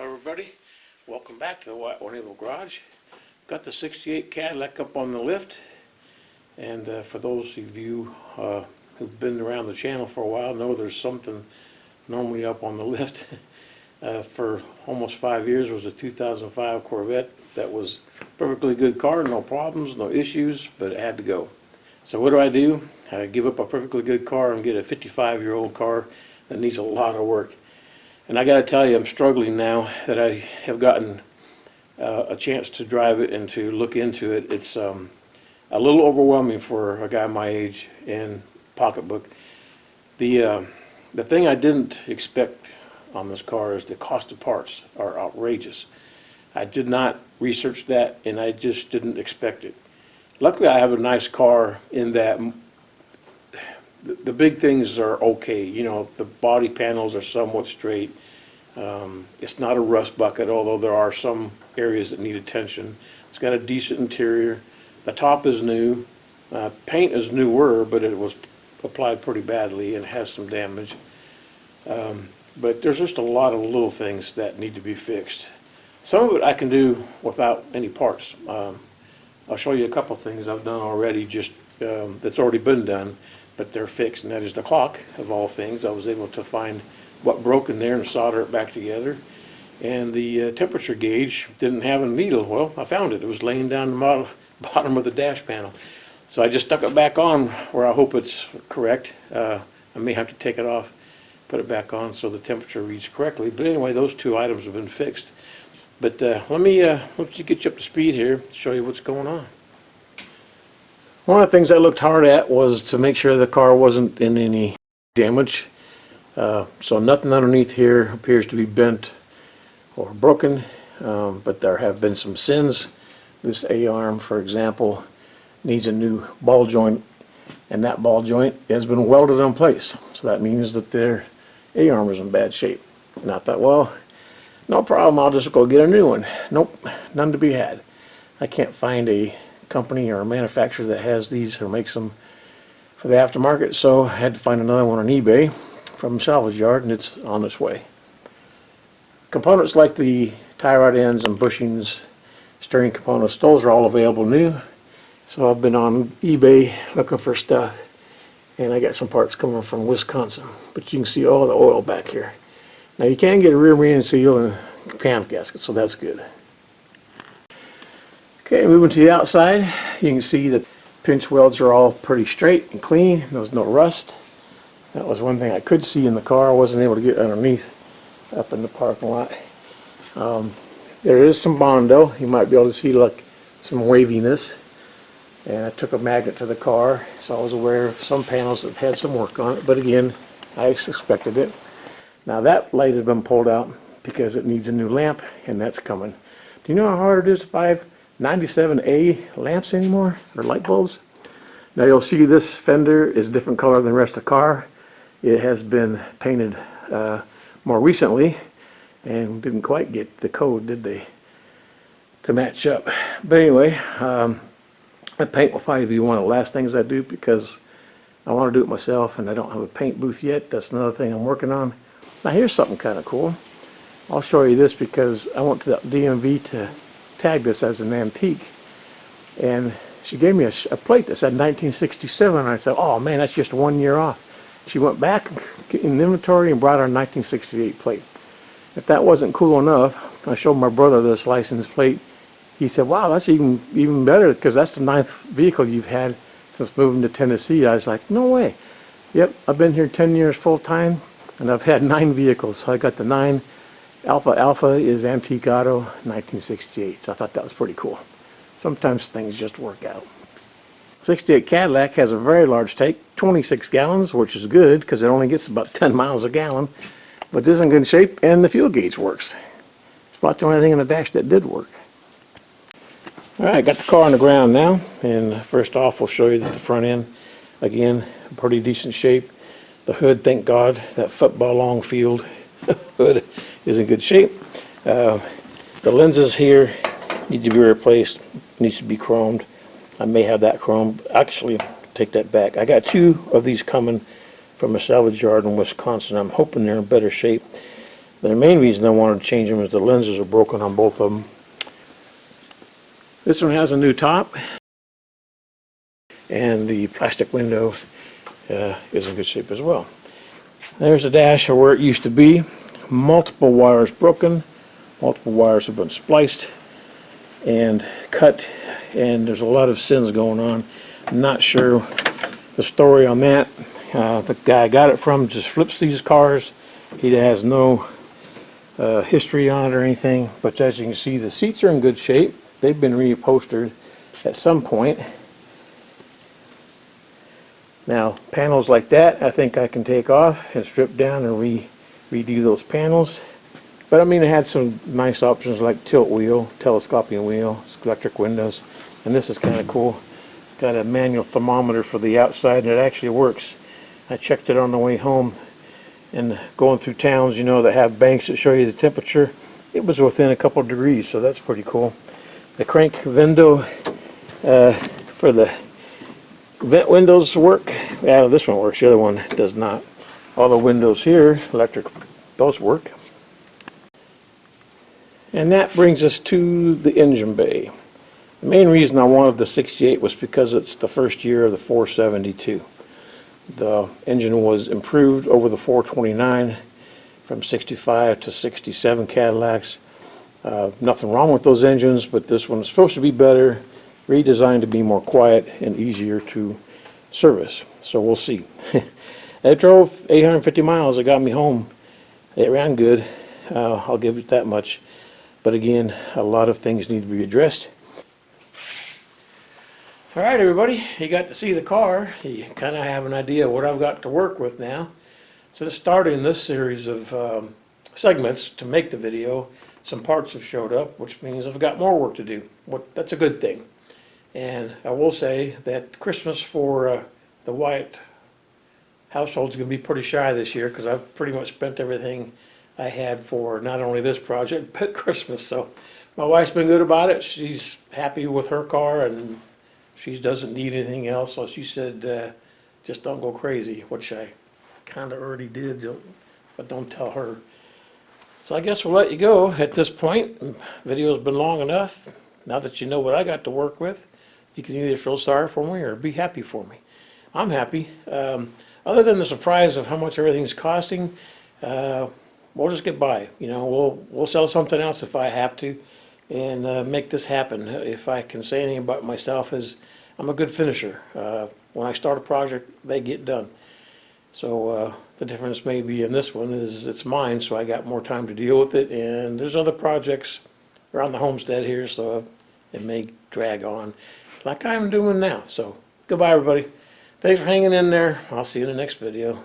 Hello everybody, welcome back to the Wyatt-one-able garage. Got the 68 Cadillac up on the lift, and for those of you who've been around the channel for a while know there's something normally up on the lift. For almost 5 years was a 2005 Corvette that was a perfectly good car, no problems, no issues, but it had to go. So what do? I give up a perfectly good car and get a 55-year-old car that needs a lot of work. And I got to tell you, I'm struggling now that I have gotten a chance to drive it and to look into it. It's a little overwhelming for a guy my age and pocketbook. The thing I didn't expect on this car is the cost of parts are outrageous. I did not research that, and I just didn't expect it. Luckily, I have a nice car in that the big things are okay. You know, the body panels are somewhat straight. It's not a rust bucket, although there are some areas that need attention. It's got a decent interior. The top is new. Paint is newer, but it was applied pretty badly and has some damage. But there's just a lot of little things that need to be fixed. Some of it I can do without any parts. I'll show you a couple things I've done already, just that's already been done, but they're fixed, and that is the clock, of all things. I was able to find what broke in there and solder it back together. And the temperature gauge didn't have a needle. Well, I found it. It was laying down the bottom of the dash panel. So I just stuck it back on where I hope it's correct. I may have to take it off, put it back on so the temperature reads correctly. But anyway, those two items have been fixed. But let me get you up to speed here, show you what's going on. One of the things I looked hard at was to make sure the car wasn't in any damage. So nothing underneath here appears to be bent or broken, but there have been some sins. This A-arm, for example, needs a new ball joint, and that ball joint has been welded in place. So that means that their A-arm is in bad shape. And I thought, well, no problem, I'll just go get a new one. Nope, none to be had. I can't find a company or a manufacturer that has these or makes them for the aftermarket, so I had to find another one on eBay from a salvage yard, and it's on its way. Components like the tie rod ends and bushings, steering components, those are all available new. So I've been on eBay looking for stuff, and I got some parts coming from Wisconsin, but you can see all the oil back here. Now you can get a rear main seal and a pan gasket, so that's good. Okay, moving to the outside, you can see that pinch welds are all pretty straight and clean. There's no rust. That was one thing I could see in the car. I wasn't able to get underneath up in the parking lot. There is some Bondo. You might be able to see like some waviness. And I took a magnet to the car, so I was aware of some panels that had some work on it. But again, I suspected it. Now that light has been pulled out because it needs a new lamp, and that's coming. Do you know how hard it is to buy 97A lamps anymore, or light bulbs? Now you'll see this fender is a different color than the rest of the car. It has been painted more recently and didn't quite get the code, did they, to match up. But anyway, that paint will probably be one of the last things I do because I want to do it myself, and I don't have a paint booth yet. That's another thing I'm working on. Now here's something kind of cool. I'll show you this because I went to the DMV to tag this as an antique, and she gave me a plate that said 1967, and I said, oh man, that's just 1 year off. She went back in the inventory and brought her a 1968 plate. If that wasn't cool enough, I showed my brother this license plate. He said, wow, that's even better, because that's the 9th vehicle you've had since moving to Tennessee. I was like, no way. Yep, I've been here 10 years full time, and I've had 9 vehicles. So I got the 9. Alpha is Antique Auto 1968. So I thought that was pretty cool. Sometimes things just work out. 68 Cadillac has a very large tank, 26 gallons, which is good because it only gets about 10 miles a gallon. But this is in good shape, and the fuel gauge works. It's about the only thing in the dash that did work. Alright, got the car on the ground now, and first off we'll show you the front end. Again, pretty decent shape. The hood, thank God, that football long field hood is in good shape. The lenses here need to be replaced, needs to be chromed. I may have that chromed. Actually, take that back. I got 2 of these coming from a salvage yard in Wisconsin. I'm hoping they're in better shape. The main reason I wanted to change them is the lenses are broken on both of them. This one has a new top, and the plastic window is in good shape as well. There's the dash of where it used to be. Multiple wires broken, multiple wires have been spliced and cut, and there's a lot of sins going on. I'm not sure the story on that. The guy I got it from just flips these cars. He has no history on it or anything, but as you can see, the seats are in good shape. They've been reupholstered at some point. Now, panels like that, I think I can take off and strip down and redo those panels. But I mean, it had some nice options like tilt wheel, telescoping wheel, electric windows, and this is kind of cool. Got a manual thermometer for the outside, and it actually works. I checked it on the way home, and going through towns, you know, that have banks that show you the temperature, it was within a couple of degrees, so that's pretty cool. The crank window for the vent windows work. Yeah, this one works, the other one does not. All the windows here, electric, those work. And that brings us to the engine bay. The main reason I wanted the 68 was because it's the first year of the 472. The engine was improved over the 429 from 65 to 67 Cadillacs. Nothing wrong with those engines, but this one is supposed to be better, redesigned to be more quiet and easier to service. So we'll see. I drove 850 miles. It got me home. It ran good. I'll give it that much. But again, a lot of things need to be addressed. All right, everybody, you got to see the car. You kind of have an idea of what I've got to work with now. So starting this series of segments to make the video, some parts have showed up, which means I've got more work to do. That's a good thing. And I will say that Christmas for the Wyatt household is going to be pretty shy this year, because I've pretty much spent everything I had for not only this project, but Christmas. So my wife's been good about it. She's happy with her car, and she doesn't need anything else. So she said, just don't go crazy, which I kind of already did, but don't tell her. So I guess we'll let you go at this point. The video's been long enough. Now that you know what I got to work with, you can either feel sorry for me or be happy for me. I'm happy. Other than the surprise of how much everything's costing, we'll just get by. You know, we'll sell something else if I have to, and make this happen. If I can say anything about myself, is I'm a good finisher. When I start a project, they get done. So the difference maybe in this one is it's mine, so I got more time to deal with it, and there's other projects around the homestead here, so it may drag on like I'm doing now. So goodbye, everybody. Thanks for hanging in there. I'll see you in the next video.